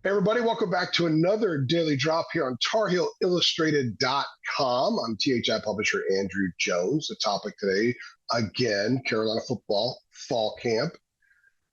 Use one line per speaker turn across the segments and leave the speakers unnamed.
Hey everybody, welcome back to another daily drop here on TarHeelIllustrated.com. I'm THI publisher Andrew Jones. The topic today, again, Carolina football fall camp,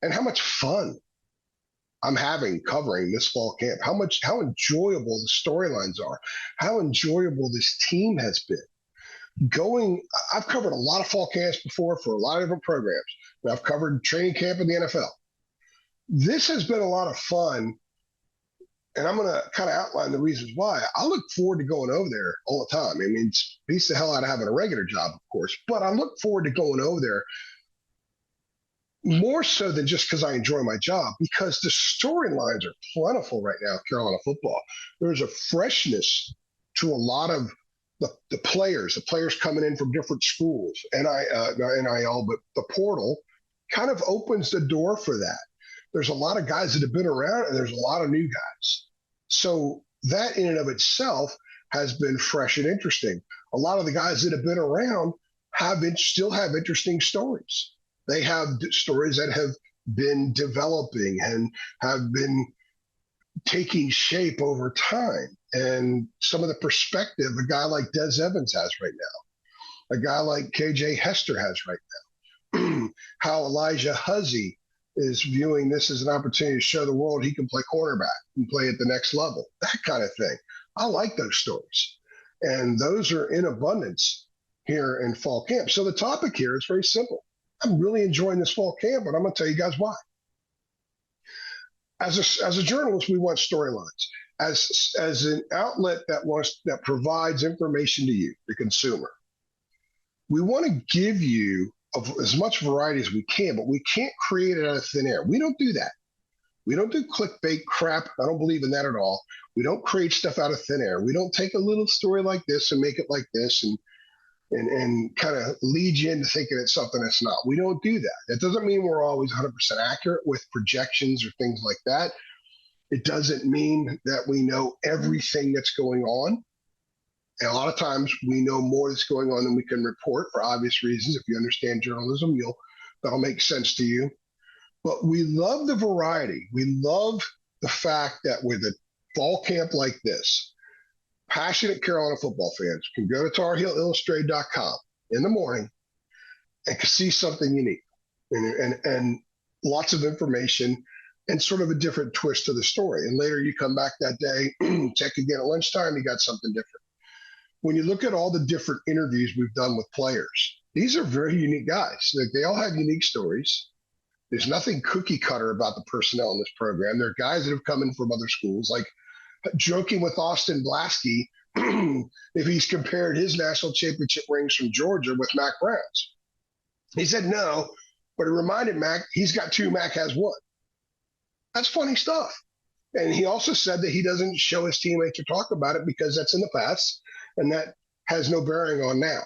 and how much fun I'm having covering this fall camp. How enjoyable the storylines are, how enjoyable this team has been. I've covered a lot of fall camps before for a lot of different programs. I've covered training camp in the NFL. This has been a lot of fun. And I'm going to kind of outline the reasons why. I look forward to going over there all the time. I mean, it beats the hell out of having a regular job, of course, but I look forward to going over there more so than just because I enjoy my job, because the storylines are plentiful right now, Carolina football. There's a freshness to a lot of the players coming in from different schools, not NIL, but the portal kind of opens the door for that. There's a lot of guys that have been around, and there's a lot of new guys. So that in and of itself has been fresh and interesting. A lot of the guys that have been around still have interesting stories. They have stories that have been developing and have been taking shape over time. And some of the perspective a guy like Des Evans has right now, a guy like KJ Hester has right now, how Elijah Huzzy is viewing this as an opportunity to show the world he can play cornerback and play at the next level, that kind of thing. I like those stories. And those are in abundance here in fall camp. So the topic here is very simple. I'm really enjoying this fall camp, and I'm going to tell you guys why. As a journalist, we want storylines. As an outlet that provides information to you, the consumer, we want to give you of as much variety as we can, but we can't create it out of thin air. We don't do that. We don't do clickbait crap. I don't believe in that at all. We don't create stuff out of thin air. We don't take a little story like this and make it like this and kind of lead you into thinking it's something that's not. We don't do that. That doesn't mean we're always 100% accurate with projections or things like that. It doesn't mean that we know everything that's going on. And a lot of times we know more that's going on than we can report for obvious reasons. If you understand journalism, that'll make sense to you. But we love the variety. We love the fact that with a fall camp like this, passionate Carolina football fans can go to TarHeelIllustrated.com in the morning and see something unique and lots of information and sort of a different twist to the story. And later you come back that day, check again at lunchtime, you got something different. When you look at all the different interviews we've done with players, these are very unique guys. They all have unique stories. There's nothing cookie cutter about the personnel in this program. There are guys that have come in from other schools, like joking with Austin Blaske if he's compared his national championship rings from Georgia with Mack Brown's. He said no, but it reminded Mack he's got two, Mack has one. That's funny stuff. And he also said that he doesn't show his teammates or talk about it because that's in the past. And that has no bearing on now.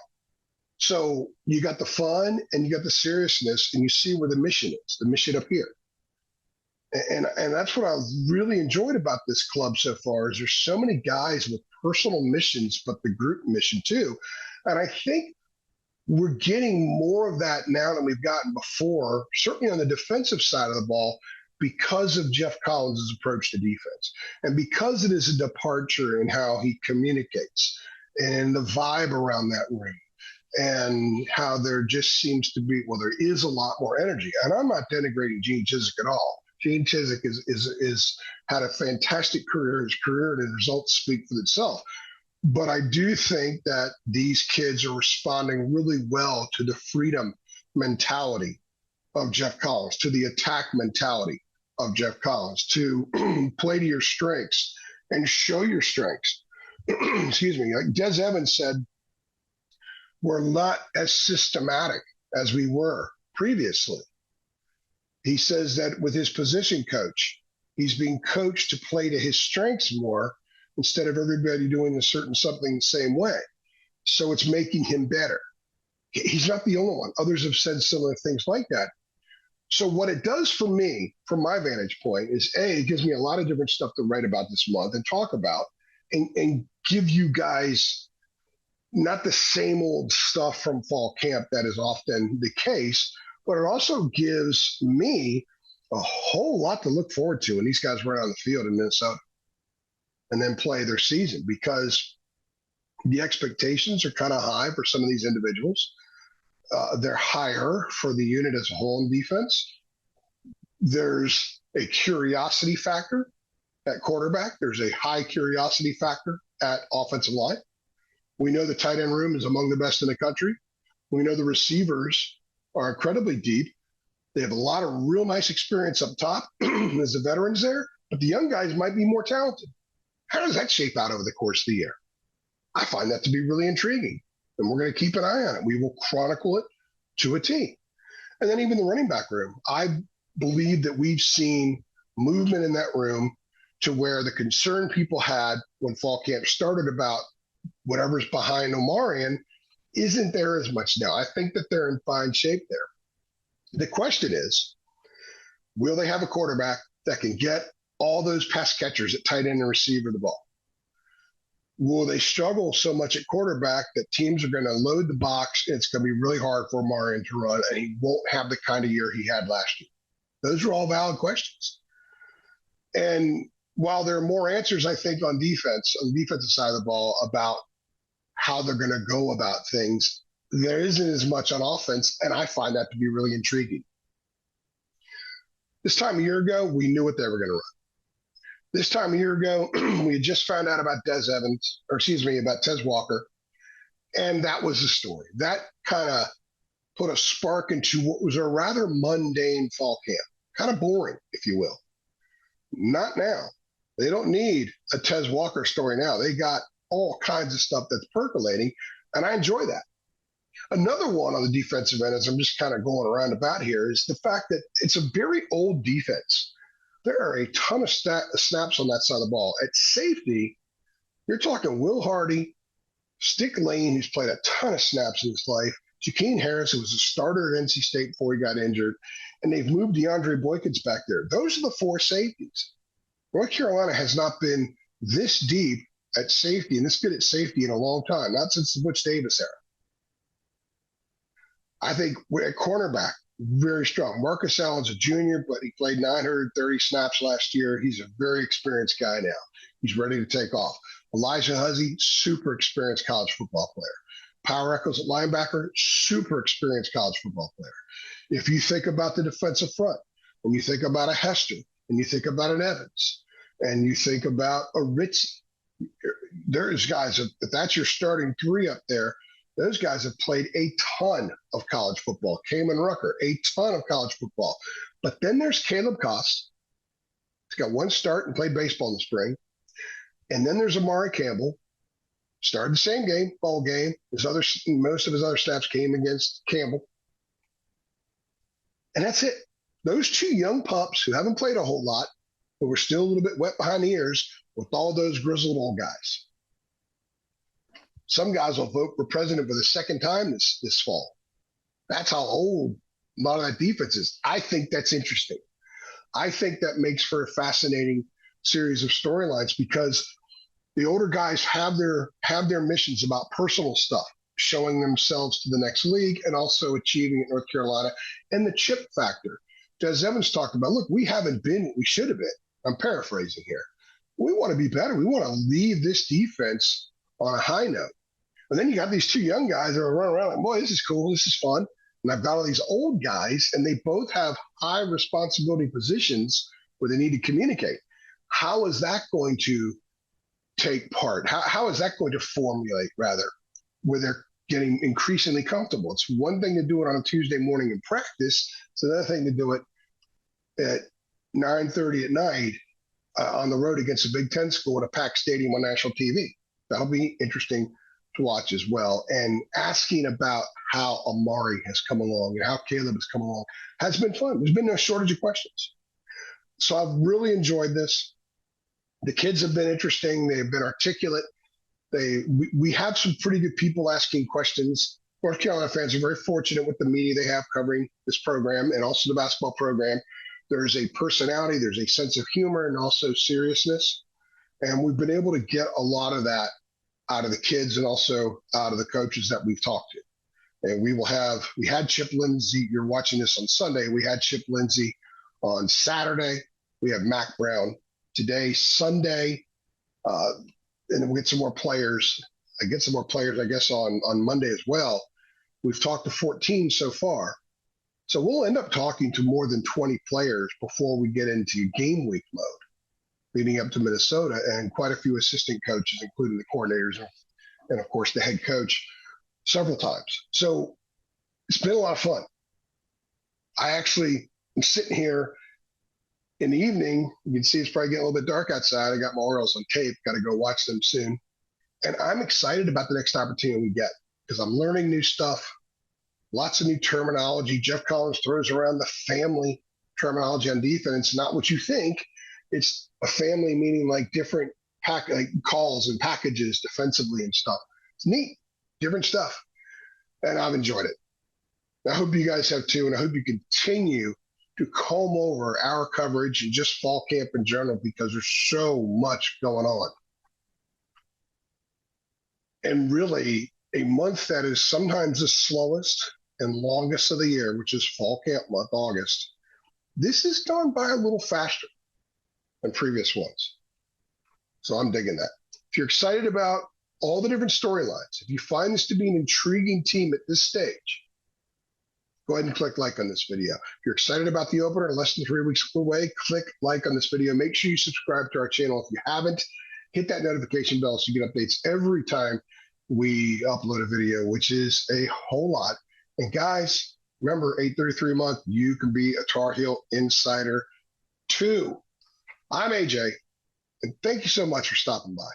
So you got the fun and you got the seriousness, and you see where the mission is, the mission up here. And that's what I really enjoyed about this club so far is there's so many guys with personal missions, but the group mission too. And I think we're getting more of that now than we've gotten before, certainly on the defensive side of the ball, because of Geoff Collins' approach to defense. And because it is a departure in how he communicates and the vibe around that ring, and how there just seems to be, there is a lot more energy. And I'm not denigrating Gene Chizik at all. Gene Chizik is had a fantastic career. His career and his results speak for themselves. But I do think that these kids are responding really well to the freedom mentality of Geoff Collins, to the attack mentality of Geoff Collins, to play to your strengths and show your strengths. Excuse me. Like Des Evans said, we're not as systematic as we were previously. He says that with his position coach, he's being coached to play to his strengths more instead of everybody doing a certain something the same way. So it's making him better. He's not the only one. Others have said similar things like that. So what it does for me, from my vantage point, is it gives me a lot of different stuff to write about this month and talk about and give you guys not the same old stuff from fall camp that is often the case, but it also gives me a whole lot to look forward to when these guys run on the field in Minnesota and then play their season, because the expectations are kind of high for some of these individuals. They're higher for the unit as a whole in defense. There's a curiosity factor at quarterback. There's a high curiosity factor at offensive line. We know the tight end room is among the best in the country. We know the receivers are incredibly deep. They have a lot of real nice experience up top as the veterans there, but the young guys might be more talented. How does that shape out over the course of the year? I find that to be really intriguing, and we're going to keep an eye on it. We will chronicle it to a T. And then even the running back room, I believe that we've seen movement in that room to where the concern people had when fall camp started about whatever's behind Omarion isn't there as much now. I think that they're in fine shape there. The question is, will they have a quarterback that can get all those pass catchers at tight end and receiver the ball? Will they struggle so much at quarterback that teams are going to load the box and it's going to be really hard for Omarion to run, and he won't have the kind of year he had last year? Those are all valid questions. And while there are more answers, I think, on the defensive side of the ball about how they're going to go about things, there isn't as much on offense, and I find that to be really intriguing. This time a year ago, we knew what they were going to run. This time a year ago, we had just found out about about Tez Walker, and that was the story. That kind of put a spark into what was a rather mundane fall camp, kind of boring, if you will. Not now. They don't need a Tez Walker story now. They got all kinds of stuff that's percolating, and I enjoy that. Another one on the defensive end, as I'm just kind of going around about here, is the fact that it's a very old defense. There are a ton of snaps on that side of the ball. At safety, you're talking Will Hardy, Stick Lane, who's played a ton of snaps in his life, Jakeem Harris, who was a starter at NC State before he got injured, and they've moved DeAndre Boykins back there. Those are the four safeties. North Carolina has not been this deep at safety and this good at safety in a long time, not since the Butch Davis era. I think we're at cornerback, very strong. Marcus Allen's a junior, but he played 930 snaps last year. He's a very experienced guy now. He's ready to take off. Elijah Huzzy, super experienced college football player. Power Echols at linebacker, super experienced college football player. If you think about the defensive front, and you think about a Hester, and you think about an Evans, and you think about a Ritzy, there's guys, if that's your starting three up there, those guys have played a ton of college football. Kamen Rucker, a ton of college football. But then there's Caleb Koss. He's got one start and played baseball in the spring. And then there's Amari Campbell. Started the same game, ball game. Most of his other snaps came against Campbell. And that's it. Those two young pups who haven't played a whole lot, but were still a little bit wet behind the ears with all those grizzled old guys. Some guys will vote for president for the second time this fall. That's how old a lot of that defense is. I think that's interesting. I think that makes for a fascinating series of storylines because the older guys have their missions about personal stuff, showing themselves to the next league and also achieving at North Carolina, and the chip factor. As Evans talked about, look, we haven't been what we should have been. I'm paraphrasing here. We want to be better. We want to leave this defense on a high note. And then you got these two young guys that are running around like, boy, this is cool. This is fun. And I've got all these old guys, and they both have high responsibility positions where they need to communicate. How is that going to take part? How is that going to formulate, rather, where they're getting increasingly comfortable? It's one thing to do it on a Tuesday morning in practice. It's another thing to do it at 9:30 at night on the road against a Big Ten school at a packed stadium on national TV. That'll be interesting to watch as well. And asking about how Amari has come along and how Caleb has come along has been fun. There's been no shortage of questions. So I've really enjoyed this. The kids have been interesting. They've been articulate. We have some pretty good people asking questions. North Carolina fans are very fortunate with the media they have covering this program and also the basketball program. There's a personality, there's a sense of humor, and also seriousness. And we've been able to get a lot of that out of the kids and also out of the coaches that we've talked to. And we had Chip Lindsey. You're watching this on Sunday. We had Chip Lindsey On Saturday, we have Mac Brown. Today, Sunday, uh, and then we'll get some more players. I get some more players, I guess, on Monday as well. We've talked to 14 so far. So we'll end up talking to more than 20 players before we get into game week mode, leading up to Minnesota, and quite a few assistant coaches, including the coordinators and of course, the head coach several times. So it's been a lot of fun. I actually am sitting here in the evening. You can see it's probably getting a little bit dark outside. I got my Orioles on tape. Got to go watch them soon. And I'm excited about the next opportunity we get because I'm learning new stuff, lots of new terminology. Jeff Collins throws around the family terminology on defense. Not what you think. It's a family meaning like different like calls and packages defensively and stuff. It's neat, different stuff. And I've enjoyed it. I hope you guys have too. And I hope you continue to comb over our coverage and just fall camp in general because there's so much going on. And really, a month that is sometimes the slowest and longest of the year, which is fall camp month, August, this is gone by a little faster than previous ones. So I'm digging that. If you're excited about all the different storylines, if you find this to be an intriguing team at this stage, go ahead and click like on this video. If you're excited about the opener, less than 3 weeks away, click like on this video. Make sure you subscribe to our channel if you haven't. Hit that notification bell so you get updates every time we upload a video, which is a whole lot. And guys, remember, 833 a month, you can be a Tar Heel Insider too. I'm AJ, and thank you so much for stopping by.